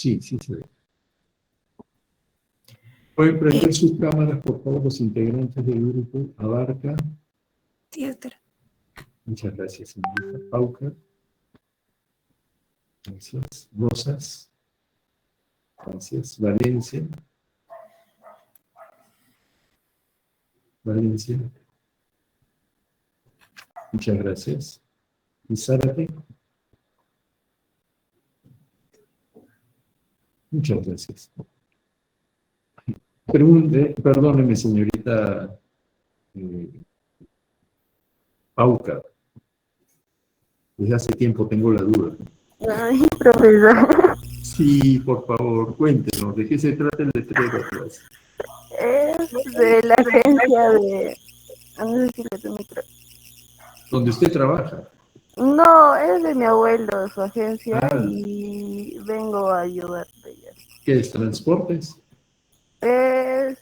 Sí, sí se ve. ¿Pueden prender sus cámaras, por favor, los integrantes del grupo? Abarca. Sí, doctor. Muchas gracias, señorita. Pauca. Gracias. Rosas. Gracias. Valencia. Valencia. Muchas gracias. Y Zárate. Muchas gracias. Perdóneme, señorita Pauca. Desde hace tiempo tengo la duda. Ay, profesor. Sí, por favor, cuéntenos. ¿De qué se trata el letrero atrás? Es de la agencia de... No sé si le tu micro. ¿Dónde usted trabaja? No, es de mi abuelo, su agencia, Ah, y vengo a ayudarle ya. ¿qué es? ¿Transportes? Es,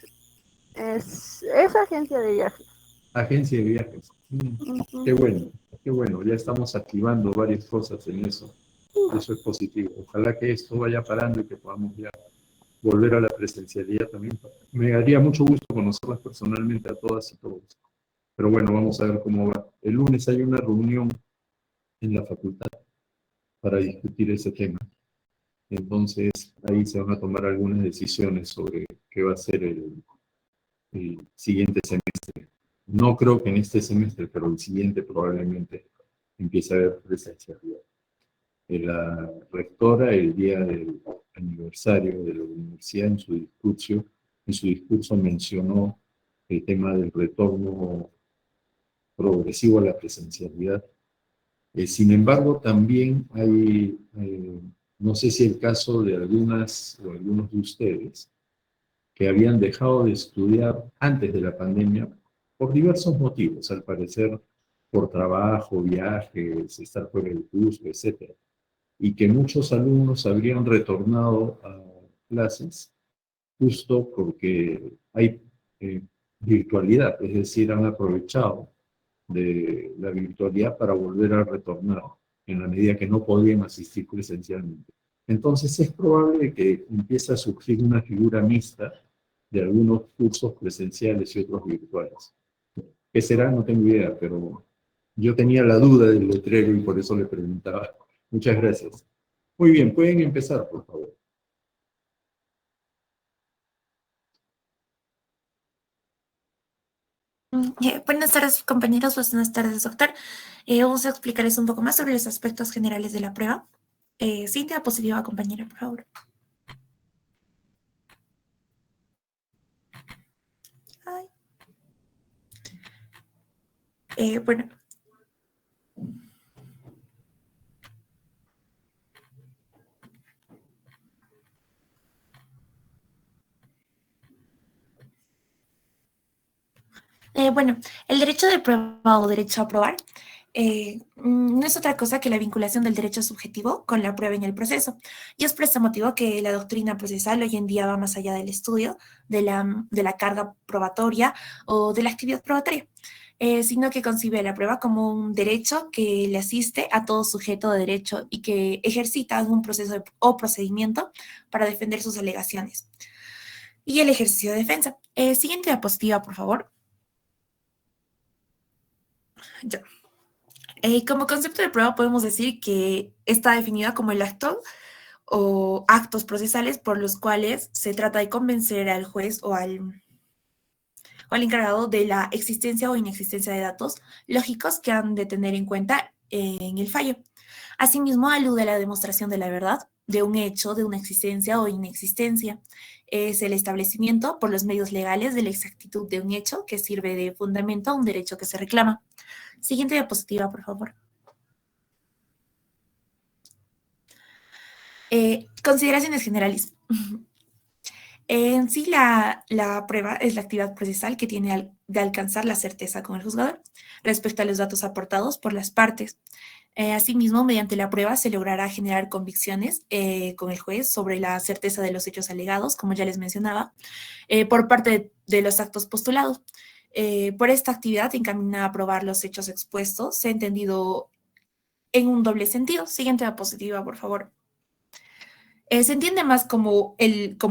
es agencia de viajes. Agencia de viajes. Ujú. Qué bueno. Ya estamos activando varias cosas en eso. Eso es positivo. Ojalá que esto vaya parando y que podamos ya volver a la presencialidad también. Me daría mucho gusto conocerlas personalmente a todas y todos. Pero bueno, vamos a ver cómo va. El lunes hay una reunión en la facultad para discutir ese tema. Entonces, ahí se van a tomar algunas decisiones sobre qué va a ser el siguiente semestre. No creo que en este semestre, pero el siguiente probablemente empiece a haber presencialidad. La rectora, el día del aniversario de la universidad, en su discurso mencionó el tema del retorno progresivo a la presencialidad. Sin embargo, también hay, no sé si el caso de algunas o algunos de ustedes, que habían dejado de estudiar antes de la pandemia por diversos motivos, al parecer por trabajo, viajes, estar fuera del curso, etc. Y que muchos alumnos habrían retornado a clases justo porque hay virtualidad, es decir, han aprovechado de la virtualidad para volver a retornar en la medida que no podían asistir presencialmente. Entonces es probable que empiece a surgir una figura mixta de algunos cursos presenciales y otros virtuales. ¿Qué será? No tengo idea, pero yo tenía la duda del letrero y por eso le preguntaba. Muchas gracias. Muy bien, pueden empezar, por favor. Buenas tardes, compañeros. Buenas tardes, doctor. Vamos a explicarles un poco más sobre los aspectos generales de la prueba. Sí, diapositiva, compañera, por favor. Ay. Bueno. Bueno, el derecho de prueba o derecho a aprobar no es otra cosa que la vinculación del derecho subjetivo con la prueba en el proceso. Y es por este motivo que la doctrina procesal hoy en día va más allá del estudio, de la carga probatoria o de la actividad probatoria, sino que concibe la prueba como un derecho que le asiste a todo sujeto de derecho y que ejercita un proceso o procedimiento para defender sus alegaciones. Y el ejercicio de defensa. Siguiente diapositiva, por favor. Ya. Como concepto de prueba podemos decir que está definida como el acto o actos procesales por los cuales se trata de convencer al juez o al encargado de la existencia o inexistencia de datos lógicos que han de tener en cuenta en el fallo. Asimismo, alude a la demostración de la verdad de un hecho, de una existencia o inexistencia. Es el establecimiento por los medios legales de la exactitud de un hecho que sirve de fundamento a un derecho que se reclama. Siguiente diapositiva, por favor. Consideraciones generales. En sí, la prueba es la actividad procesal que tiene de alcanzar la certeza con el juzgador respecto a los datos aportados por las partes. Asimismo, mediante la prueba se logrará generar convicciones con el juez sobre la certeza de los hechos alegados, como ya les mencionaba, por parte de los actos postulados. Por esta actividad encamina a probar los hechos expuestos, se ha entendido en un doble sentido. Siguiente diapositiva, por favor. Se entiende más como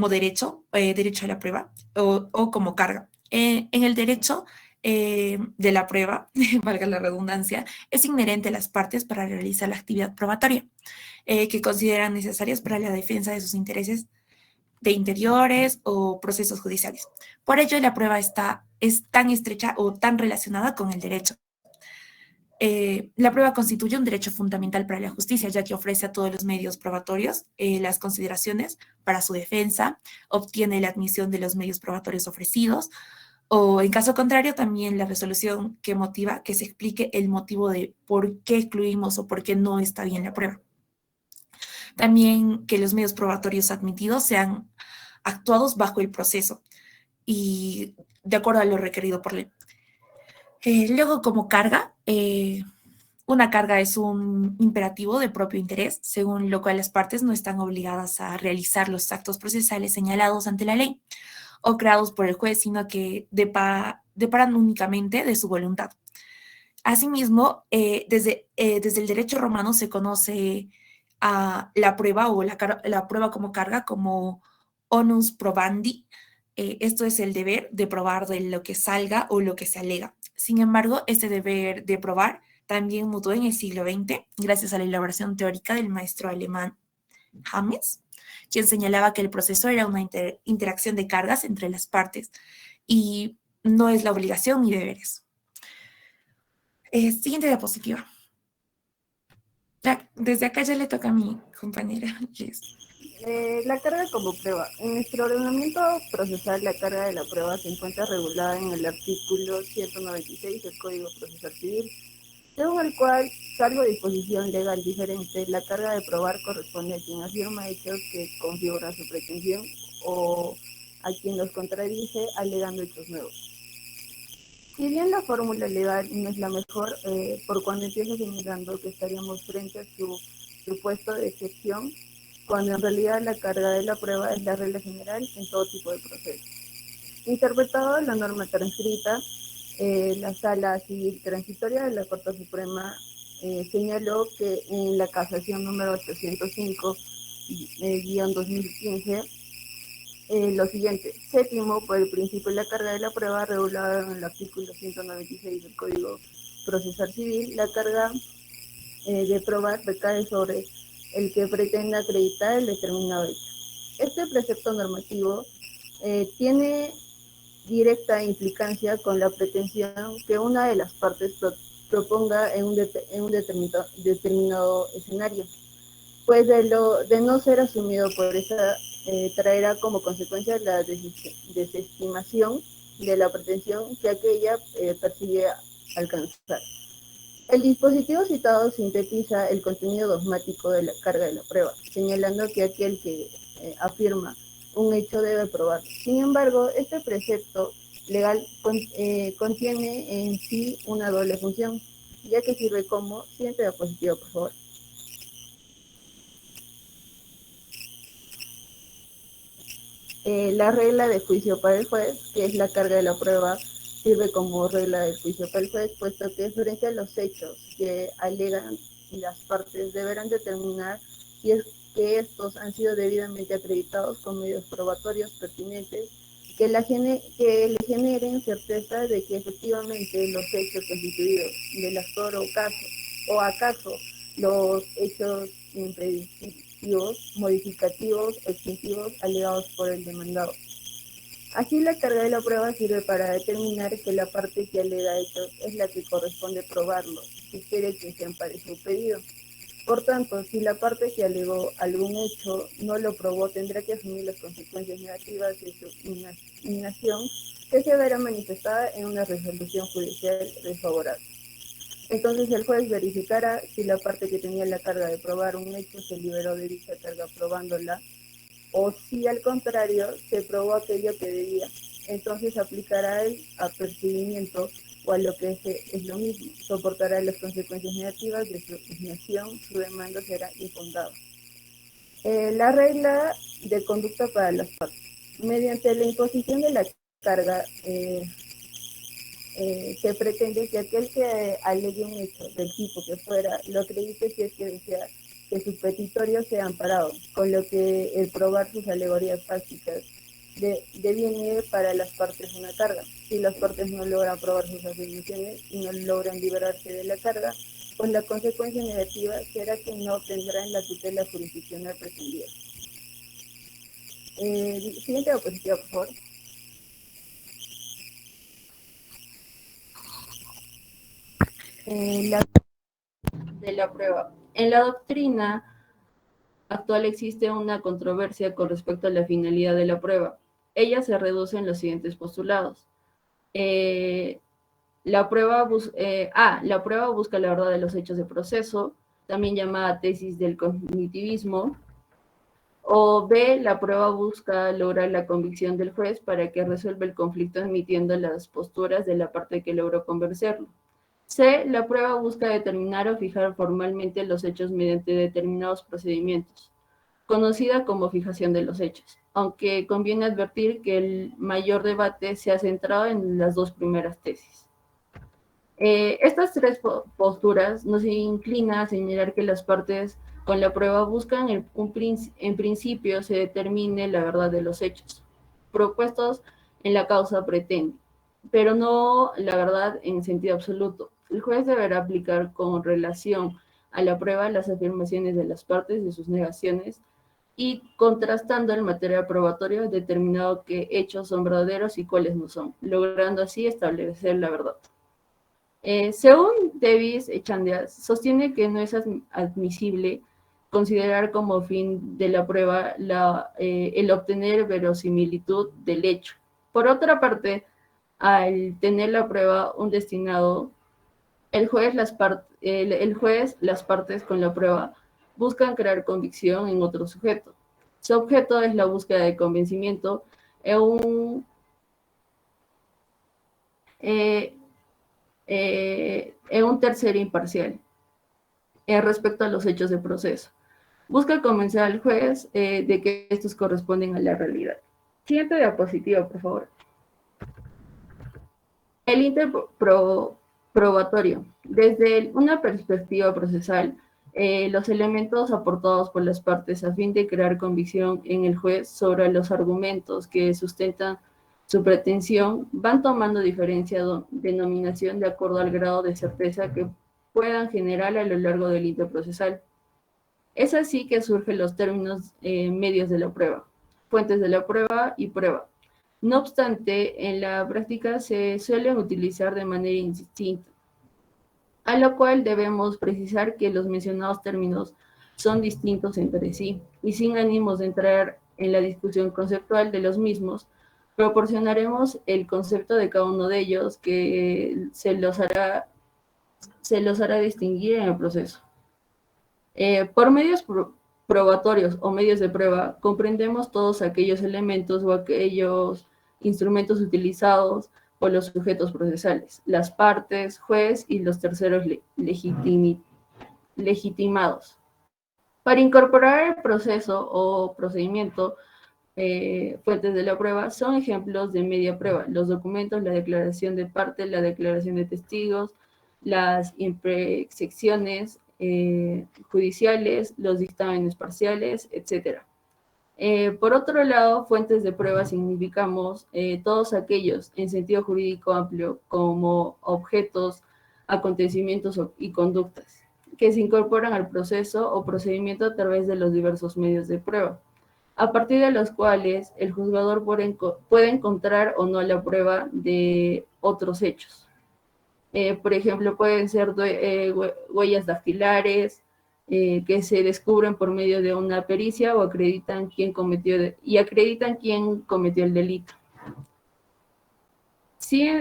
derecho, derecho a la prueba, o como carga. En el derecho de la prueba, valga la redundancia, es inherente a las partes para realizar la actividad probatoria, que consideran necesarias para la defensa de sus intereses de interiores o procesos judiciales. Por ello, la prueba es tan estrecha o tan relacionada con el derecho. La prueba constituye un derecho fundamental para la justicia, ya que ofrece a todos los medios probatorios las consideraciones para su defensa, obtiene la admisión de los medios probatorios ofrecidos, o en caso contrario, también la resolución que motiva que se explique el motivo de por qué excluimos o por qué no está bien la prueba. También que los medios probatorios admitidos sean actuados bajo el proceso y de acuerdo a lo requerido por ley. Luego, como carga, una carga es un imperativo de propio interés, según lo cual las partes no están obligadas a realizar los actos procesales señalados ante la ley o creados por el juez, sino que deparan únicamente de su voluntad. Asimismo, desde el derecho romano se conoce a la prueba o la prueba como carga como onus probandi. Esto es el deber de probar de lo que salga o lo que se alega. Sin embargo, este deber de probar también mutó en el siglo XX gracias a la elaboración teórica del maestro alemán James, quien señalaba que el proceso era una interacción de cargas entre las partes y no es la obligación ni deberes. Siguiente diapositiva. Desde acá ya le toca a mi compañera Liz. La carga como prueba. En nuestro ordenamiento procesal, la carga de la prueba se encuentra regulada en el artículo 196 del Código Procesal Civil, según el cual, salvo disposición legal diferente, la carga de probar corresponde a quien afirma hechos que configuran su pretensión o a quien los contradice alegando hechos nuevos. Si bien la fórmula legal no es la mejor, por cuando empieza señalando que estaríamos frente a su supuesto de excepción, cuando en realidad la carga de la prueba es la regla general en todo tipo de procesos. Interpretado la norma transcrita, la Sala Civil Transitoria de la Corte Suprema señaló que en la casación número 805-2015, lo siguiente: séptimo, por el principio de la carga de la prueba regulada en el artículo 196 del Código Procesal Civil, la carga de probar recae sobre el que pretenda acreditar el determinado hecho. Este precepto normativo tiene directa implicancia con la pretensión que una de las partes proponga en un determinado escenario, pues de no ser asumido por esa, traerá como consecuencia la desestimación de la pretensión que aquella persigue alcanzar. El dispositivo citado sintetiza el contenido dogmático de la carga de la prueba, señalando que aquel que afirma un hecho debe probar. Sin embargo, este precepto legal contiene en sí una doble función, ya que sirve como... Siguiente diapositiva, por favor. La regla de juicio para el juez, que es la carga de la prueba, sirve como regla de juicio para el juez, puesto que frente a los hechos que alegan las partes deberán determinar si es que estos han sido debidamente acreditados con medios probatorios pertinentes que le generen certeza de que efectivamente los hechos constituidos del actor o acaso los hechos impredictivos, modificativos, extintivos alegados por el demandado. Así, la carga de la prueba sirve para determinar que la parte que alega hechos es la que corresponde probarlo, si quiere que se ampare su pedido. Por tanto, si la parte que alegó algún hecho no lo probó, tendrá que asumir las consecuencias negativas de su inacción, que se verá manifestada en una resolución judicial desfavorable. Entonces, el juez verificará si la parte que tenía la carga de probar un hecho se liberó de dicha carga probándola, o si al contrario se probó aquello que debía. Entonces aplicará el apercibimiento, o a lo que es lo mismo, soportará las consecuencias negativas de su inacción, su demanda será infundada. La regla de conducta para las partes. Mediante la imposición de la carga, se pretende que aquel que alegue un hecho del tipo que fuera lo acredite si es que desea que sus petitorios sean parados, con lo que el probar sus alegorías fácticas deviene para las partes una carga. Si las partes no logran probar sus afirmaciones y no logran liberarse de la carga, pues la consecuencia negativa será que no obtendrán la tutela jurisdiccional pretendida. Siguiente diapositiva, por favor. De la prueba. En la doctrina actual existe una controversia con respecto a la finalidad de la prueba. Ella se reduce en los siguientes postulados. La prueba busca la verdad de los hechos de proceso, también llamada tesis del cognitivismo. O B, la prueba busca lograr la convicción del juez para que resuelva el conflicto admitiendo las posturas de la parte que logró convencerlo. C, la prueba busca determinar o fijar formalmente los hechos mediante determinados procedimientos, conocida como fijación de los hechos, aunque conviene advertir que el mayor debate se ha centrado en las dos primeras tesis. Estas tres posturas nos inclinan a señalar que las partes con la prueba buscan en principio se determine la verdad de los hechos propuestos en la causa pretende, pero no la verdad en sentido absoluto. El juez deberá aplicar con relación a la prueba las afirmaciones de las partes y sus negaciones y contrastando el material probatorio determinado qué hechos son verdaderos y cuáles no son, logrando así establecer la verdad. Según Davis Echandias, sostiene que no es admisible considerar como fin de la prueba el obtener verosimilitud del hecho. Por otra parte, al tener la prueba un destinado, el juez, las partes con la prueba buscan crear convicción en otro sujeto. Su objeto es la búsqueda de convencimiento en un tercero imparcial respecto a los hechos de proceso. Busca convencer al juez de que estos corresponden a la realidad. Siguiente diapositiva, por favor. El interprobatorio. Desde una perspectiva procesal, los elementos aportados por las partes a fin de crear convicción en el juez sobre los argumentos que sustentan su pretensión van tomando diferencia denominación de acuerdo al grado de certeza que puedan generar a lo largo del interprocesal. Es así que surgen los términos medios de la prueba, fuentes de la prueba y prueba. No obstante, en la práctica se suelen utilizar de manera indistinta, a lo cual debemos precisar que los mencionados términos son distintos entre sí, y sin ánimos de entrar en la discusión conceptual de los mismos, proporcionaremos el concepto de cada uno de ellos que se los hará distinguir en el proceso. Por medios probatorios o medios de prueba, comprendemos todos aquellos elementos o aquellos instrumentos utilizados por los sujetos procesales, las partes, juez y los terceros legitimados. Para incorporar el proceso o procedimiento, fuentes de la prueba son ejemplos de media prueba, los documentos, la declaración de parte, la declaración de testigos, las imprecaciones judiciales, los dictámenes parciales, etc. Por otro lado, fuentes de prueba significamos todos aquellos en sentido jurídico amplio como objetos, acontecimientos y conductas que se incorporan al proceso o procedimiento a través de los diversos medios de prueba, a partir de los cuales el juzgador puede encontrar o no la prueba de otros hechos. Por ejemplo, pueden ser huellas dactilares que se descubren por medio de una pericia o acreditan quién cometió el delito. Sí,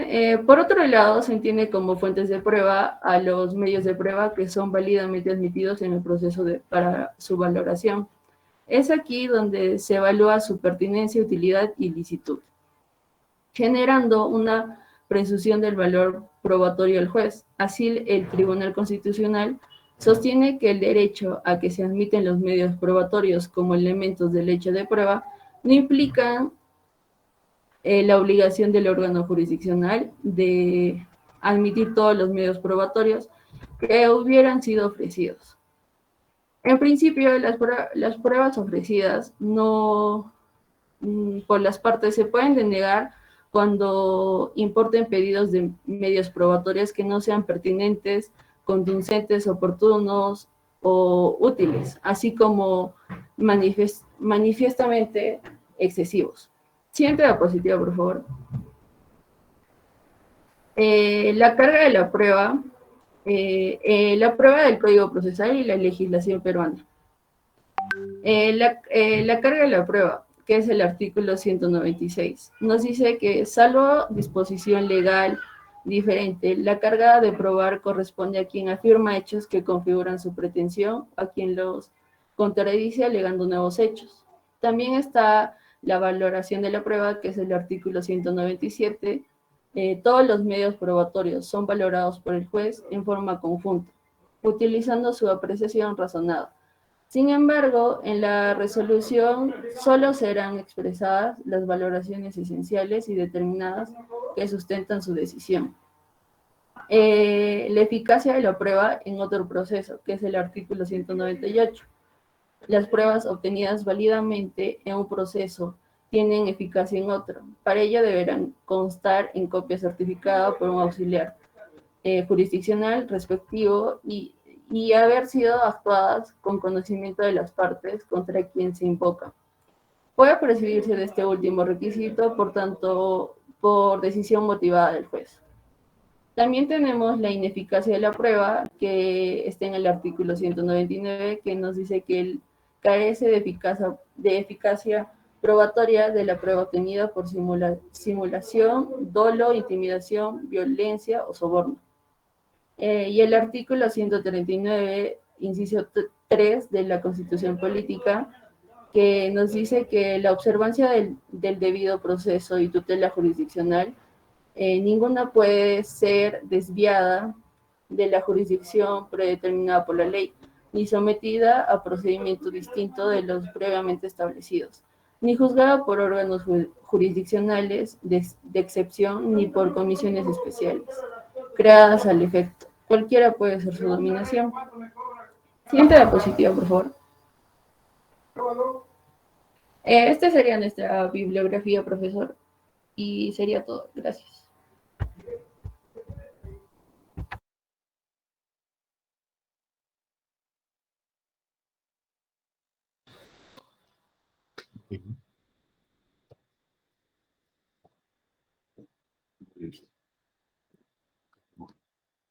por otro lado, se entiende como fuentes de prueba a los medios de prueba que son válidamente admitidos en el proceso para su valoración. Es aquí donde se evalúa su pertinencia, utilidad y licitud, generando una presunción del valor probatorio del juez. Así, el Tribunal Constitucional sostiene que el derecho a que se admiten los medios probatorios como elementos del hecho de prueba no implican la obligación del órgano jurisdiccional de admitir todos los medios probatorios que hubieran sido ofrecidos. En principio, las pruebas ofrecidas no, por las partes se pueden denegar cuando importen pedidos de medios probatorios que no sean pertinentes, convincentes, oportunos o útiles, así como manifiestamente excesivos. Siguiente diapositiva, por favor. La carga de la prueba del Código Procesal y la legislación peruana. La carga de la prueba, que es el artículo 196, nos dice que, salvo disposición legal diferente, la carga de probar corresponde a quien afirma hechos que configuran su pretensión, a quien los contradice alegando nuevos hechos. También está la valoración de la prueba, que es el artículo 197. Todos los medios probatorios son valorados por el juez en forma conjunta, utilizando su apreciación razonada. Sin embargo, en la resolución solo serán expresadas las valoraciones esenciales y determinadas que sustentan su decisión. La eficacia de la prueba en otro proceso, que es el artículo 198. Las pruebas obtenidas válidamente en un proceso tienen eficacia en otro. Para ello deberán constar en copia certificada por un auxiliar jurisdiccional respectivo y haber sido actuadas con conocimiento de las partes contra quien se invoca. Puede prescindirse de este último requisito, por tanto, por decisión motivada del juez. También tenemos la ineficacia de la prueba, que está en el artículo 199, que nos dice que carece de eficacia probatoria de la prueba obtenida por simulación, dolo, intimidación, violencia o soborno. Y el artículo 139, inciso 3 de la Constitución Política, que nos dice que la observancia del debido proceso y tutela jurisdiccional, ninguna puede ser desviada de la jurisdicción predeterminada por la ley, ni sometida a procedimiento distinto de los previamente establecidos, ni juzgada por órganos jurisdiccionales de excepción, ni por comisiones especiales, creadas al efecto. Cualquiera puede ser su dominación. Siguiente diapositiva, por favor. Esta sería nuestra bibliografía, profesor, y sería todo. Gracias.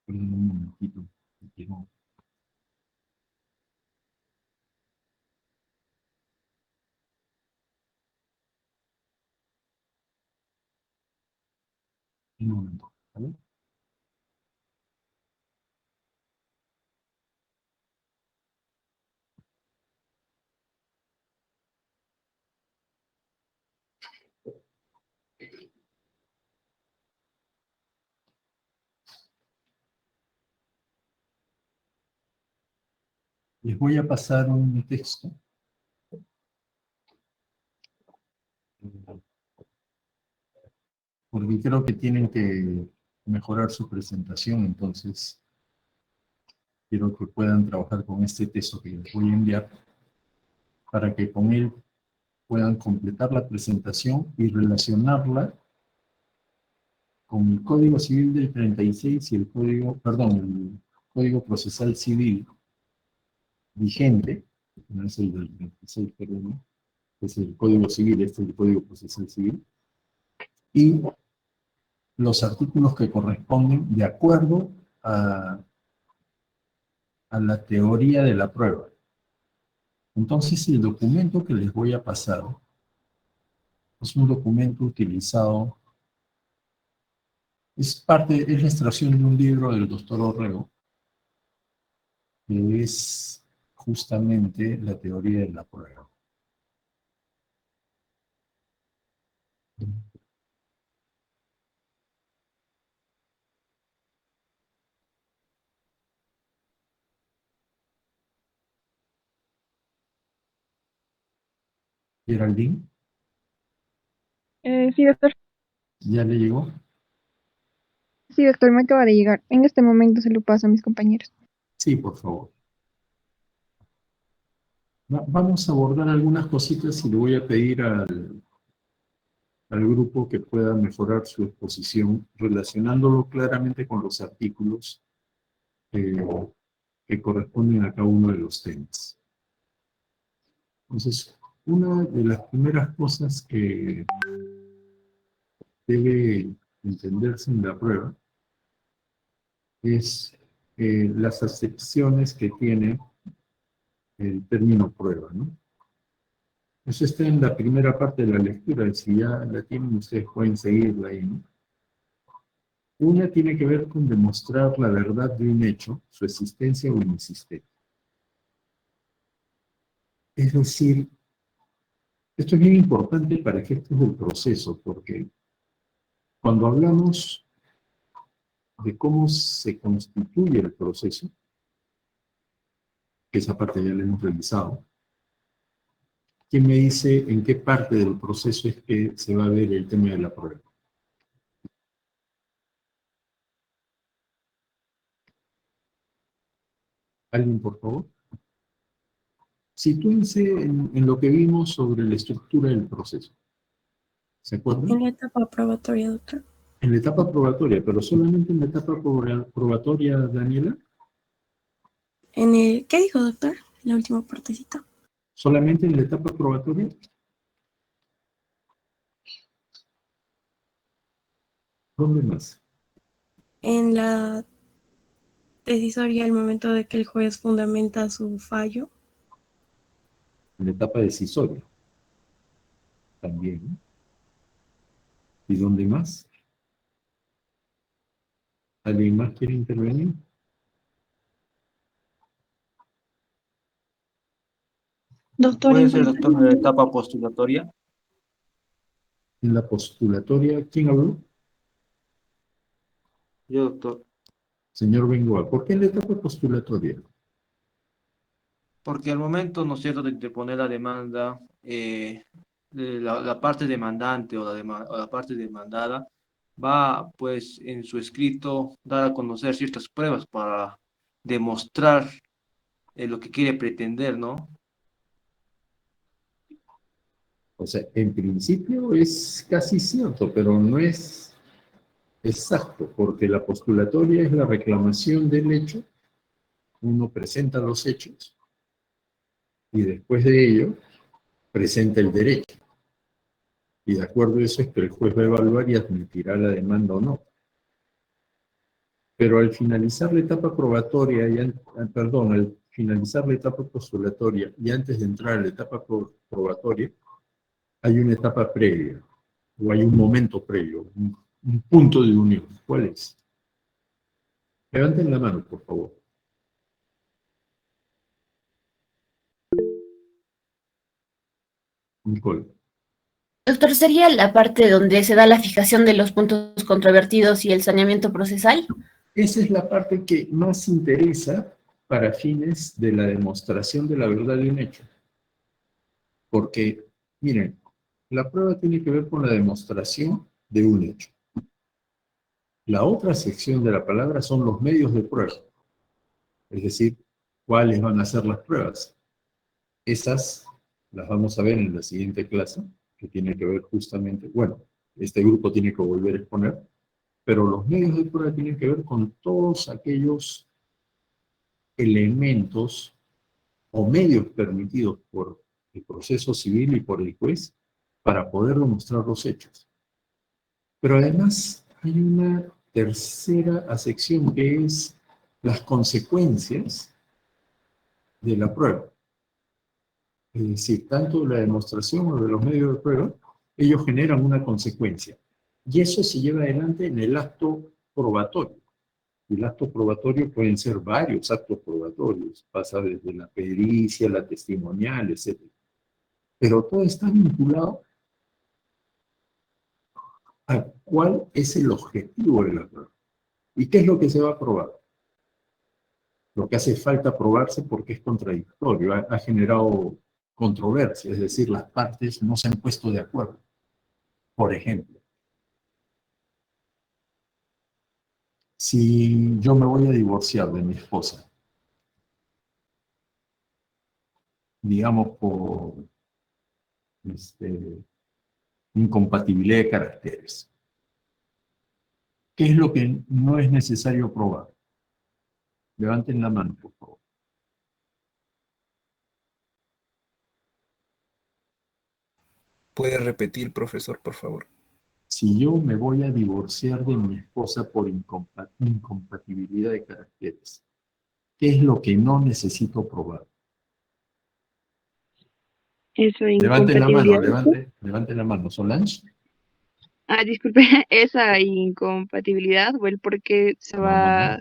Un momentito. Un momento, ¿vale? Les voy a pasar un texto. Porque creo que tienen que mejorar su presentación, entonces quiero que puedan trabajar con este texto que les voy a enviar para que con él puedan completar la presentación y relacionarla con el Código Civil del 36 y el Código Procesal Civil vigente, no es el del 36, perdón, es el Código Civil, este es el Código Procesal Civil, y los artículos que corresponden de acuerdo a la teoría de la prueba. Entonces, el documento que les voy a pasar es un documento utilizado, es la extracción de un libro del doctor Orrego, que es justamente la teoría de la prueba. Geraldine, Sí, doctor. ¿ya le llegó? Sí, doctor, me acaba de llegar. En este momento se lo paso a mis compañeros. Sí, por favor. Vamos a abordar algunas cositas y le voy a pedir al grupo que pueda mejorar su exposición relacionándolo claramente con los artículos que corresponden a cada uno de los temas. Entonces, una de las primeras cosas que debe entenderse en la prueba es las acepciones que tiene el término prueba, ¿no? Eso está en la primera parte de la lectura, si ya la tienen ustedes pueden seguirla ahí, ¿no? Una tiene que ver con demostrar la verdad de un hecho, su existencia o inexistencia. Es decir, esto es bien importante para efectos del proceso, porque cuando hablamos de cómo se constituye el proceso, que esa parte ya la hemos revisado, ¿quién me dice en qué parte del proceso es que se va a ver el tema de la prueba? ¿Alguien, por favor? Sitúense en lo que vimos sobre la estructura del proceso. ¿Se acuerdan? En la etapa probatoria, doctor. En la etapa probatoria, pero solamente en la etapa probatoria, Daniela. ¿Qué dijo, doctor? La última partecita. ¿Solamente en la etapa probatoria? ¿Dónde más? En la decisoria, al momento de que el juez fundamenta su fallo. En la etapa decisoria. También, ¿no? ¿Y dónde más? ¿Alguien más quiere intervenir? Doctor, ¿Puede ser, doctor, en la etapa postulatoria? En la postulatoria, ¿quién habló? Yo, doctor. Señor Bengoa, ¿por qué en la etapa postulatoria? Porque al momento, ¿no es cierto?, de interponer la demanda, la parte demandante o la parte demandada va, pues, en su escrito, dar a conocer ciertas pruebas para demostrar lo que quiere pretender, ¿no? O sea, en principio es casi cierto, pero no es exacto, porque la postulatoria es la reclamación del hecho, uno presenta los hechos, y después de ello presenta el derecho. Y de acuerdo a eso es que el juez va a evaluar y admitirá la demanda o no. Pero al finalizar la etapa probatoria, al finalizar la etapa postulatoria y antes de entrar a la etapa probatoria, hay una etapa previa, o hay un momento previo, un punto de unión. ¿Cuál es? Levanten la mano, por favor. Nicole. Doctor, ¿sería la parte donde se da la fijación de los puntos controvertidos y el saneamiento procesal? Esa es la parte que más interesa para fines de la demostración de la verdad de un hecho. Porque, miren, la prueba tiene que ver con la demostración de un hecho. La otra sección de la palabra son los medios de prueba. Es decir, cuáles van a ser las pruebas. Esas las vamos a ver en la siguiente clase, que tiene que ver justamente, bueno, este grupo tiene que volver a exponer, pero los medios de prueba tienen que ver con todos aquellos elementos o medios permitidos por el proceso civil y por el juez para poder demostrar los hechos. Pero además hay una tercera acepción que es las consecuencias de la prueba. Es decir, tanto de la demostración o de los medios de prueba, ellos generan una consecuencia. Y eso se lleva adelante en el acto probatorio. Y el acto probatorio pueden ser varios actos probatorios, pasa desde la pericia, la testimonial, etc. Pero todo está vinculado a cuál es el objetivo de la prueba. ¿Y qué es lo que se va a probar? Lo que hace falta probarse porque es contradictorio, ha generado controversia, es decir, las partes no se han puesto de acuerdo. Por ejemplo, si yo me voy a divorciar de mi esposa, digamos, por incompatibilidad de caracteres. ¿Qué es lo que no es necesario probar? Levanten la mano, por favor. ¿Puede repetir, profesor, por favor? Si yo me voy a divorciar de mi esposa por incompatibilidad de caracteres, ¿qué es lo que no necesito probar? Esa Levanten la mano, incompatibilidad. levanten la mano. ¿Solange? Ah, disculpe, esa incompatibilidad o el por qué se No, no, va a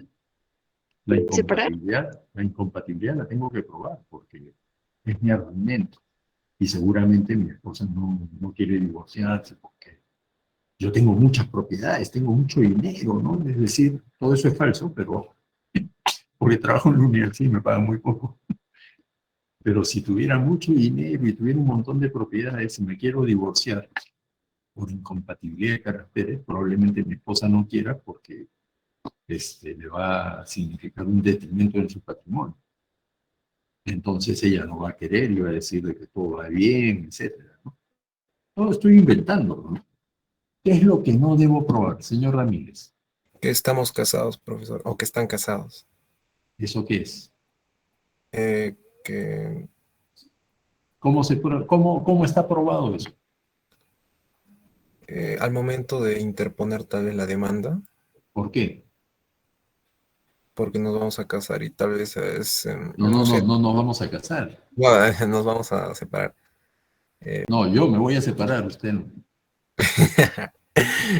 no. separar. La incompatibilidad la tengo que probar porque es mi argumento. Y seguramente mi esposa no quiere divorciarse porque yo tengo muchas propiedades, tengo mucho dinero, ¿no? Es decir, todo eso es falso, pero porque trabajo en la universidad y me pagan muy poco. Pero si tuviera mucho dinero y tuviera un montón de propiedades y me quiero divorciar por incompatibilidad de caracteres, probablemente mi esposa no quiera porque le va a significar un detrimento en su patrimonio. Entonces ella no va a querer y va a decir de que todo va bien, etcétera, ¿no? No, estoy inventando, ¿no? ¿Qué es lo que no debo probar, señor Ramírez? Que estamos casados, profesor, o que están casados. ¿Eso qué es? Que ¿Cómo está probado eso? al momento de interponer tal vez la demanda, ¿Por qué? porque nos vamos a casar y tal vez es, No no sé, nos vamos a casar. nos vamos a separar. No, yo me voy a separar, usted no.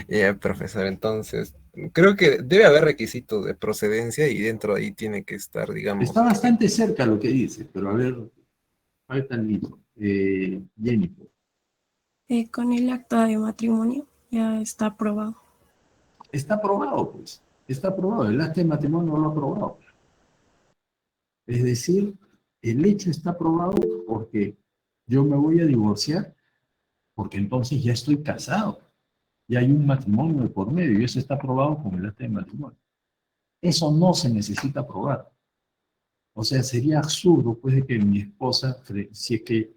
Ya, profesor, entonces, creo que debe haber requisitos de procedencia y dentro de ahí tiene que estar, digamos, Está bastante cerca lo que dice, pero a ver, falta el libro. Jennifer. Con el acta de matrimonio ya está aprobado. Está aprobado, pues. Está aprobado. El acta de matrimonio lo ha aprobado. Es decir, el hecho está aprobado porque yo me voy a divorciar, porque entonces ya estoy casado. Ya hay un matrimonio de por medio y eso está aprobado con el acta de matrimonio. Eso no se necesita aprobar. O sea, sería absurdo, pues, de que mi esposa, si es que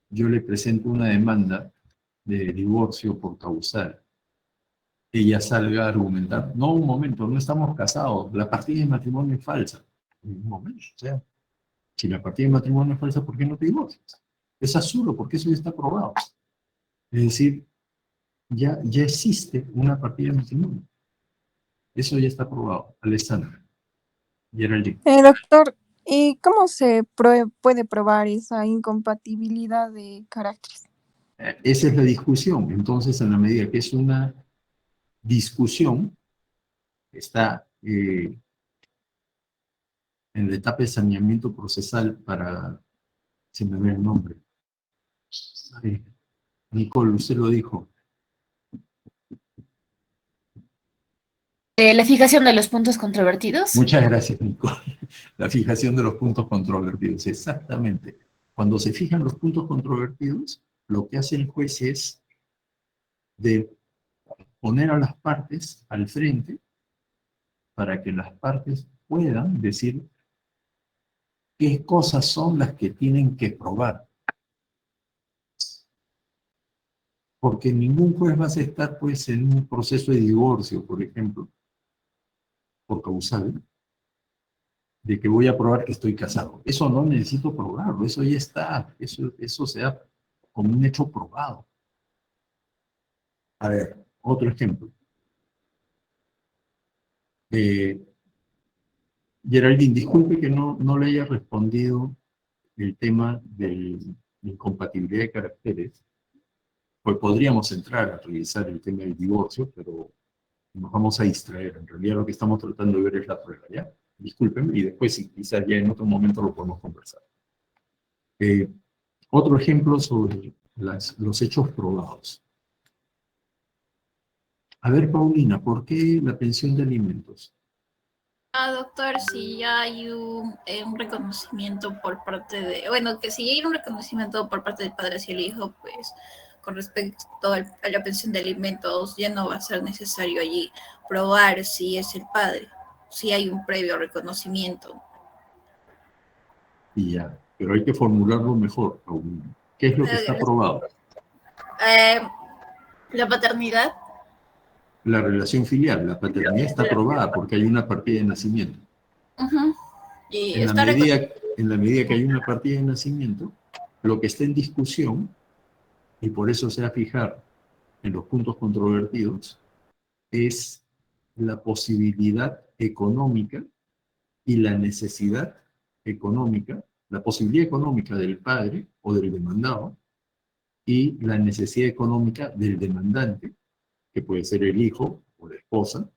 yo le presento una demanda de divorcio por causal, ella salga a argumentar, no, un momento, no estamos casados, la partida de matrimonio es falsa. Un momento, o sea, si la partida de matrimonio es falsa, ¿por qué no te divorcias? Es absurdo, porque eso ya está aprobado. Es decir, ya existe una partida de matrimonio. Eso ya está aprobado. Alessandra. Geraldine. Doctor, ¿y cómo se puede probar esa incompatibilidad de caracteres? Esa es la discusión. Entonces, en la medida que es una discusión, está en la etapa de saneamiento procesal para, se me ve el nombre. Ay, Nicole, usted lo dijo. La fijación de los puntos controvertidos. Muchas gracias, Nicole. La fijación de los puntos controvertidos, exactamente. Cuando se fijan los puntos controvertidos, lo que hace el juez es de poner a las partes al frente para que las partes puedan decir qué cosas son las que tienen que probar. Porque ningún juez va a aceptar, pues, en un proceso de divorcio, por ejemplo, por causal, de que voy a probar que estoy casado. Eso no necesito probarlo, eso ya está, eso se da como un hecho probado. A ver, otro ejemplo. Geraldine, disculpe que no le haya respondido el tema de incompatibilidad de caracteres, pues podríamos entrar a revisar el tema del divorcio, pero nos vamos a distraer. En realidad lo que estamos tratando de ver es la prueba, ¿ya? Discúlpenme, y después, si quizás ya en otro momento lo podemos conversar. Otro ejemplo sobre los hechos probados. A ver, Paulina, ¿por qué la pensión de alimentos? Doctor, si ya hay un reconocimiento por parte de, bueno, que si hay un reconocimiento por parte del padre hacia el hijo, pues con respecto a la pensión de alimentos ya no va a ser necesario allí probar si es el padre, si hay un previo reconocimiento. Y ya. pero hay que formularlo mejor aún. ¿Qué es lo que está aprobado? La paternidad. La relación filial, la paternidad está aprobada porque hay una partida de nacimiento. Ujú. Y En la está medida que hay una partida de nacimiento, lo que está en discusión, y por eso se va a fijar en los puntos controvertidos, es la posibilidad económica y la necesidad económica, la posibilidad económica del padre o del demandado y la necesidad económica del demandante, que puede ser el hijo o la esposa,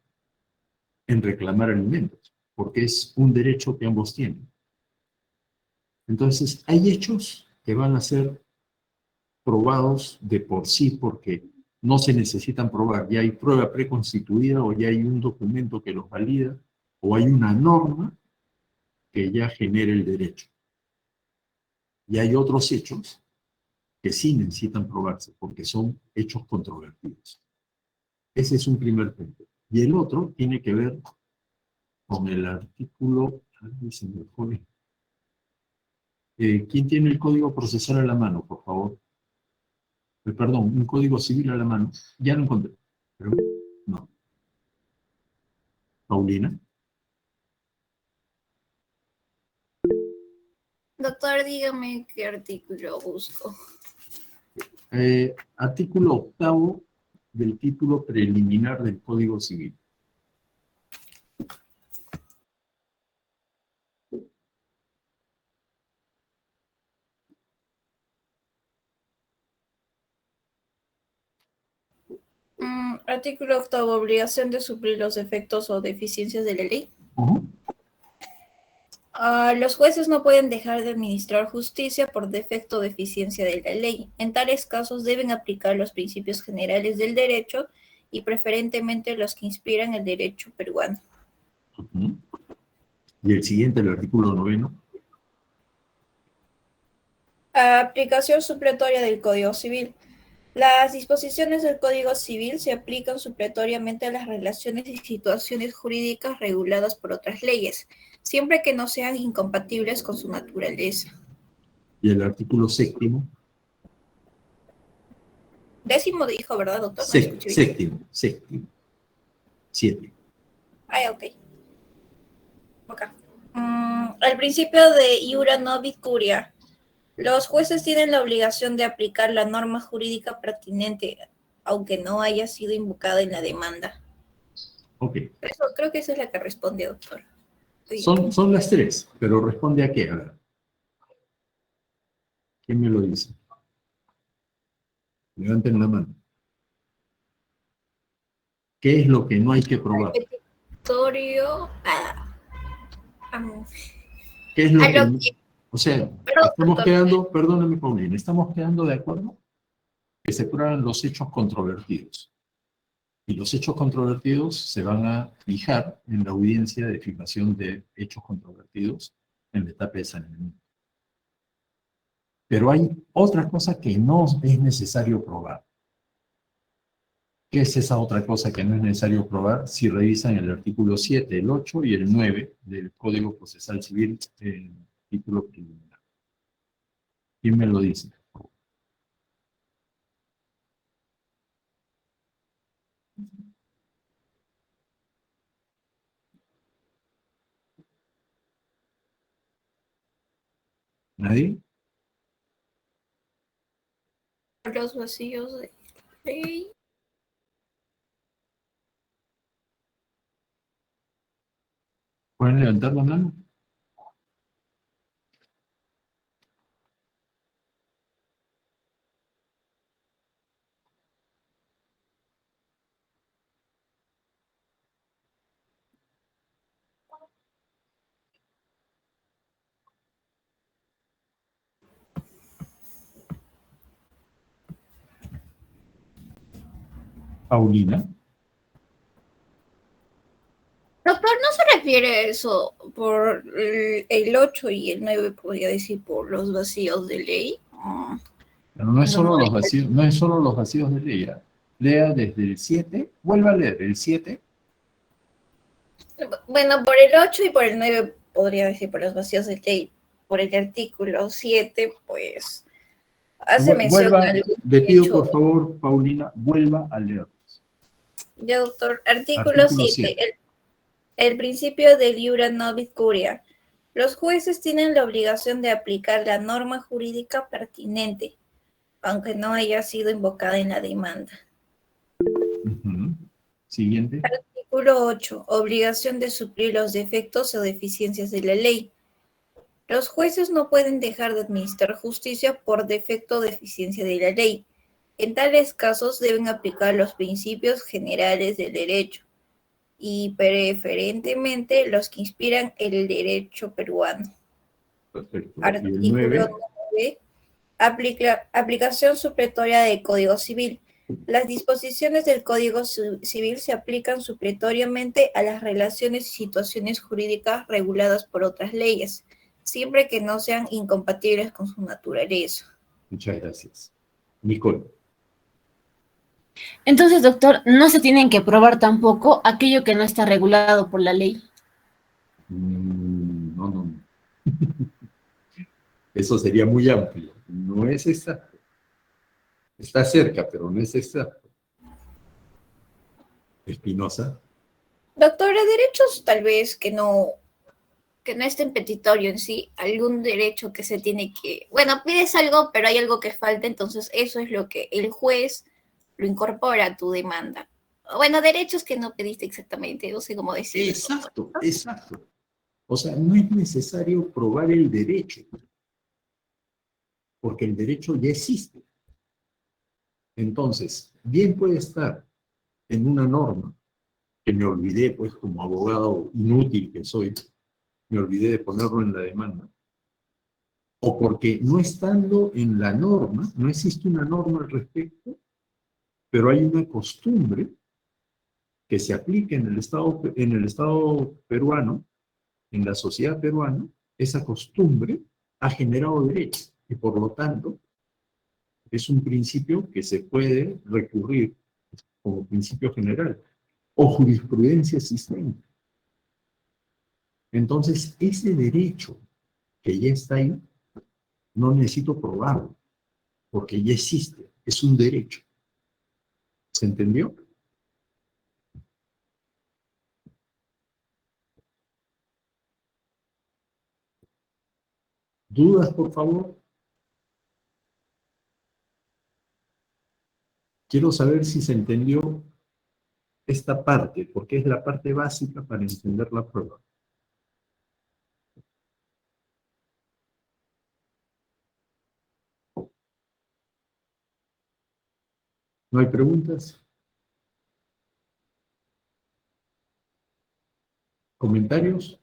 en reclamar alimentos, porque es un derecho que ambos tienen. Entonces, hay hechos que van a ser probados de por sí porque no se necesitan probar, ya hay prueba preconstituida o ya hay un documento que los valida o hay una norma que ya genera el derecho. Y hay otros hechos que sí necesitan probarse porque son hechos controvertidos. Ese es un primer punto. Y el otro tiene que ver con el artículo... Ay, se me fue. ¿Quién tiene el código procesal a la mano, por favor? Perdón, un código civil a la mano. Ya lo encontré. Pero no. Paulina. Doctor, dígame qué artículo busco. Artículo 8º del título preliminar del Código Civil. Artículo 8, obligación de suplir los defectos o deficiencias de la ley. Los jueces no pueden dejar de administrar justicia por defecto o deficiencia de la ley. En tales casos deben aplicar los principios generales del derecho y preferentemente los que inspiran el derecho peruano. Y el siguiente, el artículo 9. Aplicación supletoria del Código Civil. Las disposiciones del Código Civil se aplican supletoriamente a las relaciones y situaciones jurídicas reguladas por otras leyes, siempre que no sean incompatibles con su naturaleza. Y el artículo 7º. Décimo dijo, ¿verdad, doctor? No Séptimo. 7. Ok. El principio de iura nobis curia. Los jueces tienen la obligación de aplicar la norma jurídica pertinente, aunque no haya sido invocada en la demanda. Ok. Creo que esa es la que responde, doctor. Son las 3, pero ¿responde a qué? A ver. ¿Quién me lo dice? Levanten la mano. ¿Qué es lo que no hay que probar? Petitorio. ¿Qué es lo que... O sea, estamos quedando, perdóname, Paulina, estamos quedando de acuerdo que se prueban los hechos controvertidos. Y los hechos controvertidos se van a fijar en la audiencia de fijación de hechos controvertidos en la etapa de saneamiento. Pero hay otra cosa que no es necesario probar. ¿Qué es esa otra cosa que no es necesario probar? Si revisan el artículo 7, el 8 y el 9 del Código Procesal Civil, título preliminar. ¿Quién me lo dice? ¿Nadie? Los vacíos de ley. ¿Pueden levantar la mano? Paulina. Doctor, ¿no se refiere a eso por el 8 y el 9, podría decir, por los vacíos de ley? Pero no es solo los vacíos, no es solo los vacíos de ley. Lea desde el 7, vuelva a leer el 7. Bueno, por el 8 y por el 9 podría decir por los vacíos de ley, por el artículo 7, pues hace mención Vuelva, al le pido derecho. por favor, Paulina, vuelva a leer. Ya, doctor. Artículo Artículo 7. 7. El principio del iura nobis curia. Los jueces tienen la obligación de aplicar la norma jurídica pertinente, aunque no haya sido invocada en la demanda. Siguiente. Artículo 8. Obligación de suplir los defectos o deficiencias de la ley. Los jueces no pueden dejar de administrar justicia por defecto o deficiencia de la ley. En tales casos deben aplicar los principios generales del derecho y preferentemente los que inspiran el derecho peruano. Perfecto. Artículo 9. Aplicación supletoria del Código Civil. Las disposiciones del Código Civil se aplican supletoriamente a las relaciones y situaciones jurídicas reguladas por otras leyes, siempre que no sean incompatibles con su naturaleza. Muchas gracias. Nicole. Entonces, doctor, no se tienen que probar tampoco aquello que no está regulado por la ley. No. Eso sería muy amplio. No es exacto. Está cerca, pero no es exacto. Espinosa. Doctora, derechos tal vez que no estén petitorio en sí, algún derecho que se tiene que, bueno, pides algo, pero hay algo que falta, entonces eso es lo que el juez lo incorpora a tu demanda. Bueno, derechos que no pediste exactamente, no sé cómo decirlo. Exacto. O sea, no es necesario probar el derecho, porque el derecho ya existe. Entonces, bien puede estar en una norma, que me olvidé, pues, como abogado inútil que soy, me olvidé de ponerlo en la demanda, o porque no estando en la norma, no existe una norma al respecto, pero hay una costumbre que se aplica en el Estado peruano, en la sociedad peruana, esa costumbre ha generado derechos y por lo tanto es un principio que se puede recurrir como principio general o jurisprudencia existente. Entonces, ese derecho que ya está ahí, no necesito probarlo, porque ya existe, es un derecho. ¿Se entendió? ¿Dudas, por favor? Quiero saber si se entendió esta parte, porque es la parte básica para entender la prueba. ¿No hay preguntas? ¿Comentarios?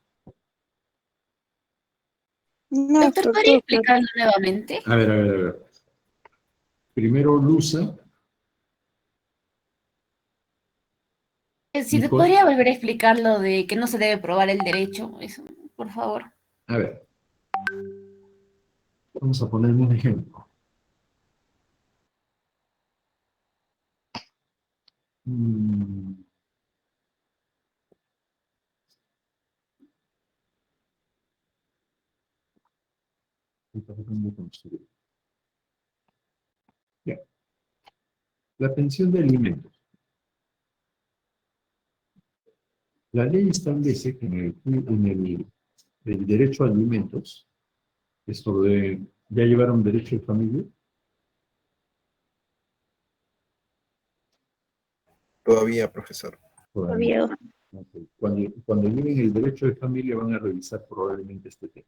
No, Doctor, ¿podría explicarlo nuevamente? A ver. Primero, Luza. Si te Nicole. podría volver a explicar lo de que no se debe probar el derecho, eso, por favor. A ver. Vamos a poner un ejemplo. Ya. La pensión de alimentos. La ley establece que el derecho a alimentos, esto de, ¿ya llevaron derecho de familia? Todavía, profesor. Todavía. Okay. Cuando lleven el derecho de familia van a revisar probablemente este tema.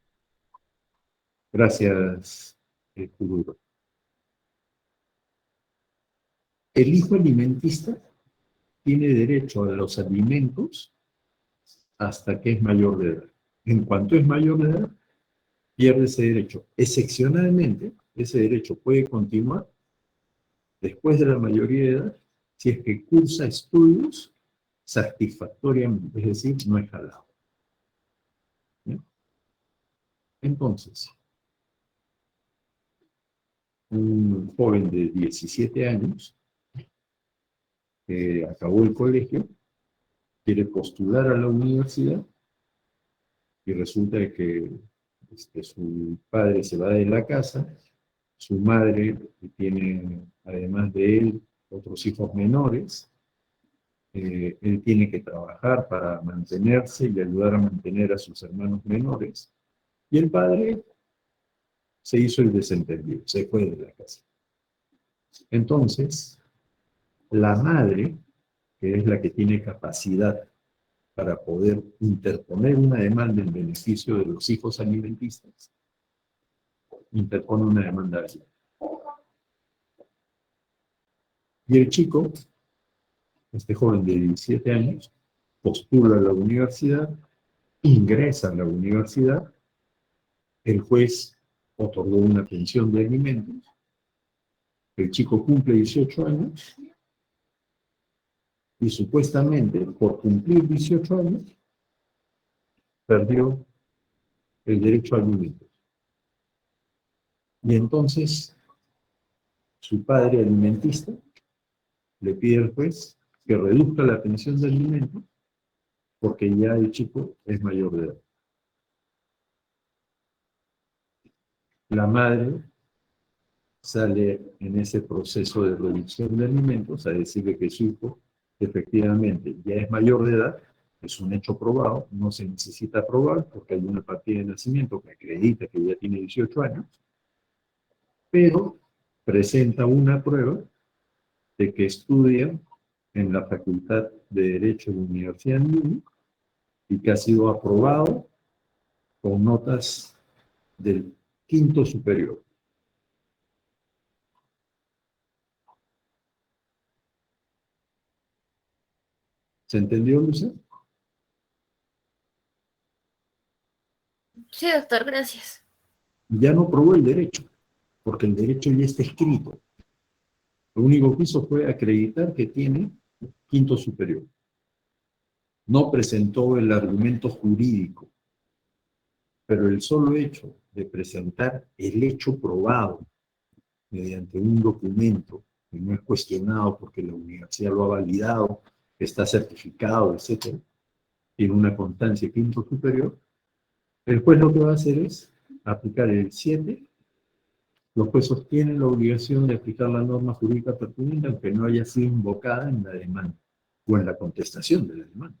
Gracias, Kuduro. El hijo alimentista tiene derecho a los alimentos hasta que es mayor de edad. En cuanto es mayor de edad, pierde ese derecho. Excepcionalmente, ese derecho puede continuar después de la mayoría de edad si es que cursa estudios satisfactoriamente, es decir, no es jalado. ¿Bien? Entonces, un joven de 17 años que acabó el colegio, quiere postular a la universidad y resulta que su padre se va de la casa, su madre tiene, además de él, otros hijos menores, él tiene que trabajar para mantenerse y ayudar a mantener a sus hermanos menores, y el padre se hizo el desentendido, se fue de la casa. Entonces, la madre, que es la que tiene capacidad para poder interponer una demanda en beneficio de los hijos alimentistas, interpone una demanda así. Y el chico, este joven de 17 años, postula a la universidad, ingresa a la universidad, el juez otorgó una pensión de alimentos, el chico cumple 18 años, y supuestamente, por cumplir 18 años, perdió el derecho a alimentos. Y entonces, su padre alimentista le pide al juez que reduzca la pensión de alimentos porque ya el chico es mayor de edad. La madre sale en ese proceso de reducción de alimentos a decirle que su hijo efectivamente ya es mayor de edad, es un hecho probado, no se necesita probar porque hay una partida de nacimiento que acredita que ya tiene 18 años, pero presenta una prueba de que estudia en la Facultad de Derecho de la Universidad de Múnich y que ha sido aprobado con notas del quinto superior. ¿Se entendió, Luisa? Sí, doctor, gracias. Ya no probó el derecho, porque el derecho ya está escrito. Lo único que hizo fue acreditar que tiene quinto superior. No presentó el argumento jurídico, pero el solo hecho de presentar el hecho probado mediante un documento que no es cuestionado porque la universidad lo ha validado, está certificado, etc., tiene una constancia quinto superior, el juez lo que va a hacer es aplicar el 7. Los jueces tienen la obligación de aplicar la norma jurídica pertinente aunque no haya sido invocada en la demanda o en la contestación de la demanda.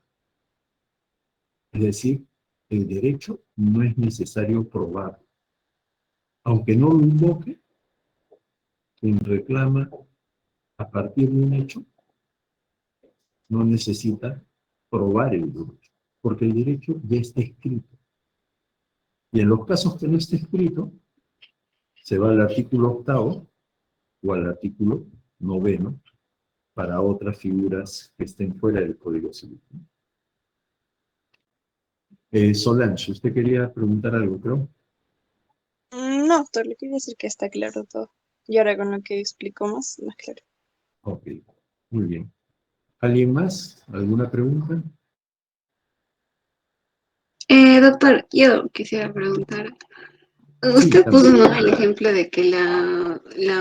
Es decir, el derecho no es necesario probar. Aunque no lo invoque, quien reclama a partir de un hecho no necesita probar el derecho, porque el derecho ya está escrito. Y en los casos que no esté escrito, se va al artículo 8º o al artículo 9º para otras figuras que estén fuera del Código Civil. Solange, usted quería preguntar algo, creo. No, doctor, le quería decir que está claro todo. Y ahora con lo que explicó más claro. Ok, muy bien. ¿Alguien más? ¿Alguna pregunta? Doctor, yo quisiera preguntar. Sí, Usted puso, también. ¿no?, el ejemplo de que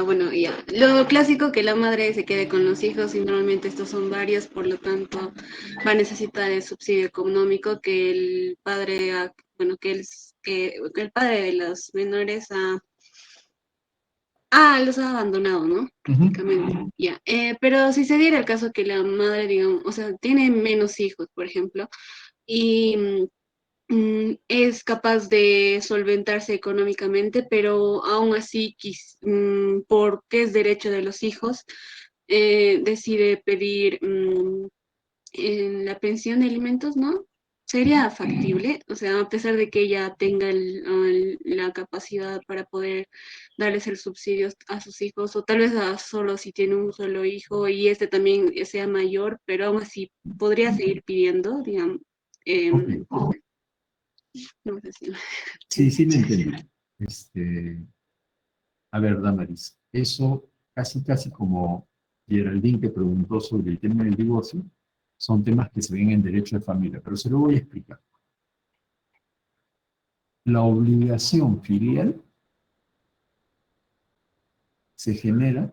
bueno, ya, lo clásico que la madre se quede con los hijos y normalmente estos son varios, por lo tanto va a necesitar el subsidio económico que el padre, bueno, que el padre de los menores los ha abandonado, ¿no? Prácticamente, ya. Pero si se diera el caso que la madre, digamos, o sea, tiene menos hijos, por ejemplo, y es capaz de solventarse económicamente, pero aún así, porque es derecho de los hijos, decide pedir en la pensión de alimentos, ¿no? ¿Sería factible? O sea, a pesar de que ella tenga la capacidad para poder darles el subsidio a sus hijos, o tal vez solo si tiene un solo hijo y este también sea mayor, pero aún así podría seguir pidiendo, digamos. Ok. No sé si... Sí, me entendí. A ver, Damaris, eso casi como Geraldine que preguntó sobre el tema del divorcio, son temas que se ven en derecho de familia, pero se lo voy a explicar. La obligación filial se genera,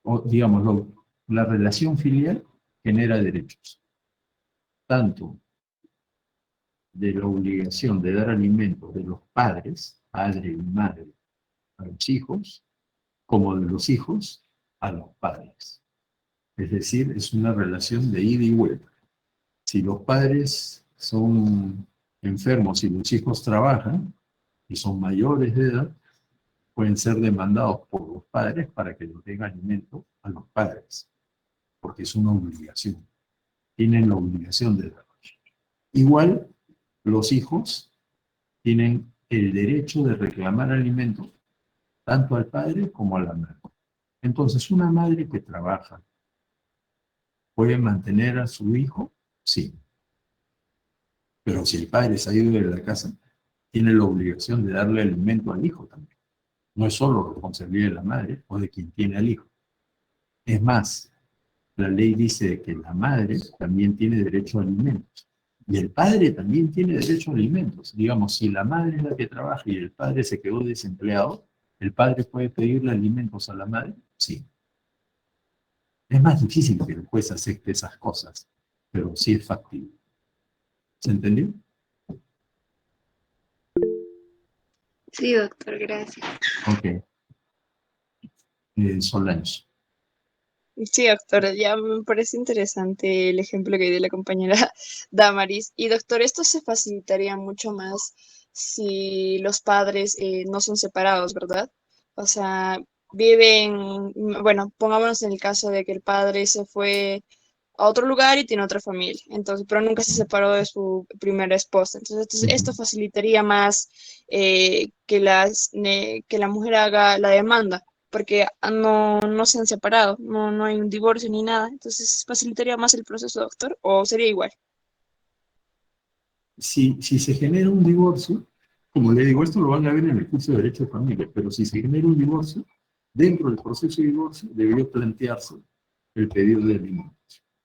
o digamos, la relación filial genera derechos, tanto de la obligación de dar alimentos de los padres, padre y madre, a los hijos, como de los hijos a los padres. Es decir, es una relación de ida y vuelta. Si los padres son enfermos y los hijos trabajan y son mayores de edad, pueden ser demandados por los padres para que les den alimento a los padres, porque es una obligación. Tienen la obligación de darlo. Igual, los hijos tienen el derecho de reclamar alimento tanto al padre como a la madre. Entonces, una madre que trabaja, ¿puede mantener a su hijo? Sí. Pero si el padre se ha ido de la casa, tiene la obligación de darle alimento al hijo también. No es solo responsabilidad de la madre o de quien tiene al hijo. Es más, la ley dice que la madre también tiene derecho a alimentos. Y el padre también tiene derecho a alimentos. Digamos, si la madre es la que trabaja y el padre se quedó desempleado, ¿el padre puede pedirle alimentos a la madre? Sí. Es más difícil que el juez acepte esas cosas, pero sí es factible. ¿Se entendió? Sí, doctor, gracias. Ok. Solange. Sí, doctor, ya me parece interesante el ejemplo que dio la compañera Damaris. Y doctor, esto se facilitaría mucho más si los padres no son separados, ¿verdad? O sea, viven, bueno, pongámonos en el caso de que el padre se fue a otro lugar y tiene otra familia, entonces, pero nunca se separó de su primera esposa. Entonces, esto facilitaría más que la mujer haga la demanda, porque no se han separado, no hay un divorcio ni nada. Entonces, ¿facilitaría más el proceso, doctor? ¿O sería igual? Si se genera un divorcio, como le digo, esto lo van a ver en el curso de Derecho de Familia, pero si se genera un divorcio, dentro del proceso de divorcio debió plantearse el pedido de alimentos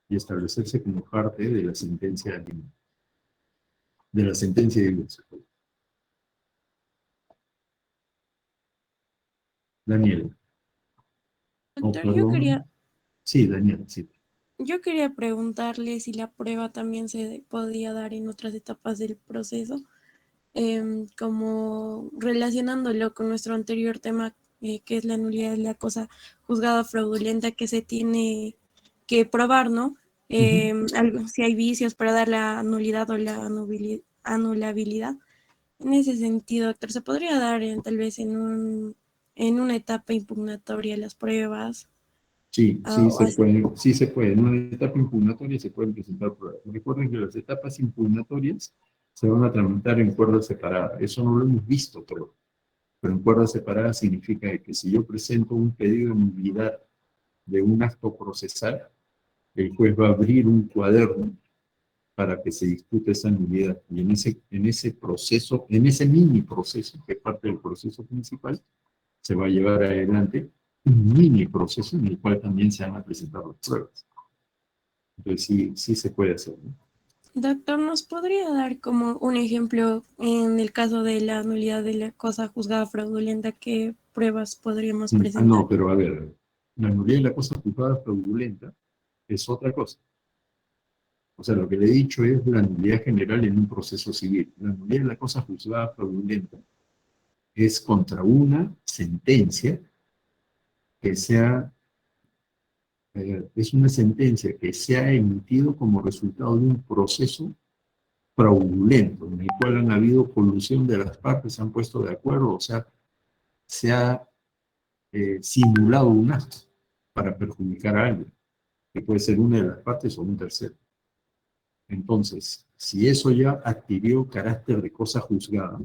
y establecerse como parte de la sentencia de alimentos, de la sentencia de divorcio. Daniel. Doctor, yo quería, Sí, Daniel, sí. yo quería preguntarle si la prueba también se podía dar en otras etapas del proceso, como relacionándolo con nuestro anterior tema, que es la nulidad de la cosa juzgada fraudulenta que se tiene que probar, ¿no? Si hay vicios para dar la nulidad o la anulabilidad. En ese sentido, doctor, ¿se podría dar tal vez en una etapa impugnatoria las pruebas? Sí, O sí se puede. En una etapa impugnatoria se pueden presentar pruebas. Recuerden que las etapas impugnatorias se van a tramitar en cuerda separada. Eso no lo hemos visto, pero en cuerda separada significa que si yo presento un pedido de nulidad de un acto procesal, el juez va a abrir un cuaderno para que se discute esa nulidad. Y en ese proceso, en ese mini proceso, que es parte del proceso principal, se va a llevar adelante un mini proceso en el cual también se van a presentar las pruebas. Entonces sí se puede hacer, ¿no? doctor, ¿nos podría dar como un ejemplo en el caso de la nulidad de la cosa juzgada fraudulenta? ¿Qué pruebas podríamos presentar? No, pero a ver, la nulidad de la cosa juzgada fraudulenta es otra cosa. O sea, lo que le he dicho es la nulidad general en un proceso civil. La nulidad de la cosa juzgada fraudulenta es contra una sentencia que sea, es una sentencia que se ha emitido como resultado de un proceso fraudulento, en el cual han habido colusión de las partes, se han puesto de acuerdo, o sea, se ha simulado un acto para perjudicar a alguien, que puede ser una de las partes o un tercero. Entonces, si eso ya adquirió carácter de cosa juzgada,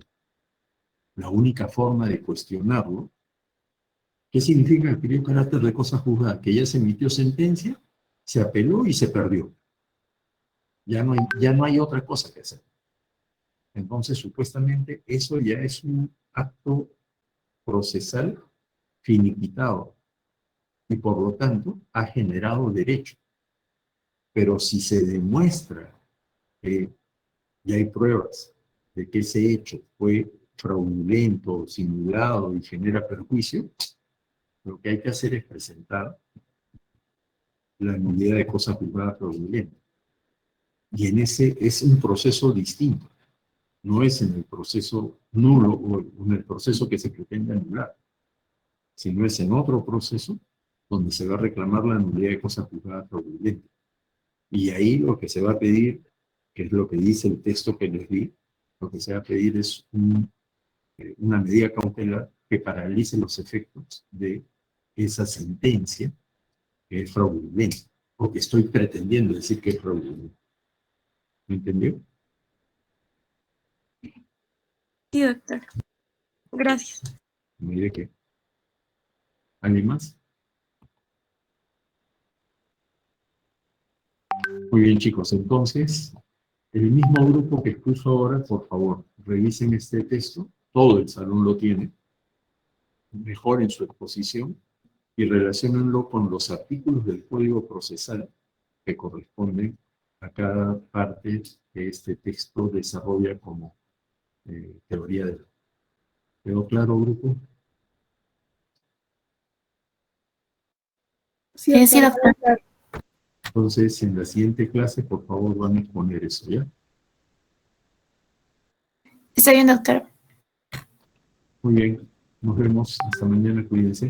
la única forma de cuestionarlo, ¿qué significa adquirió carácter de cosa juzgada? Que ya se emitió sentencia, se apeló y se perdió. Ya no hay otra cosa que hacer. Entonces, supuestamente, eso ya es un acto procesal finiquitado y, por lo tanto, ha generado derecho. Pero si se demuestra que ya hay pruebas de que ese hecho fue fraudulento, simulado y genera perjuicio, lo que hay que hacer es presentar la nulidad de cosa juzgada fraudulenta. Y en ese es un proceso distinto. no es en el proceso nulo o en el proceso que se pretende anular, sino es en otro proceso donde se va a reclamar la nulidad de cosa juzgada fraudulenta. Y ahí lo que se va a pedir, que es lo que dice el texto que les di, lo que se va a pedir es una medida cautelar que paralice los efectos de esa sentencia que es fraudulenta, o que estoy pretendiendo decir que es fraudulenta. ¿Me entendió? Sí, doctor. Gracias. Mire que. ¿Alguien más? Muy bien, chicos. Entonces, el mismo grupo que expuso ahora, por favor, revisen este texto. Todo el salón lo tiene. Mejoren su exposición y relaciónenlo con los artículos del Código Procesal que corresponden a cada parte que este texto desarrolla como teoría de la. ¿Quedó claro, grupo? Sí, sí, doctor. Entonces, en la siguiente clase, por favor, van a exponer eso, ¿ya? Está bien, doctor. Muy bien. Nos vemos. Hasta mañana. Cuídense.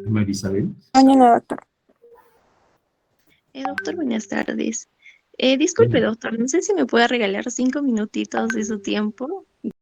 María Isabel. Mañana, doctor. Doctor, buenas tardes. Disculpe, doctor, no sé si me puede regalar 5 minutitos de su tiempo.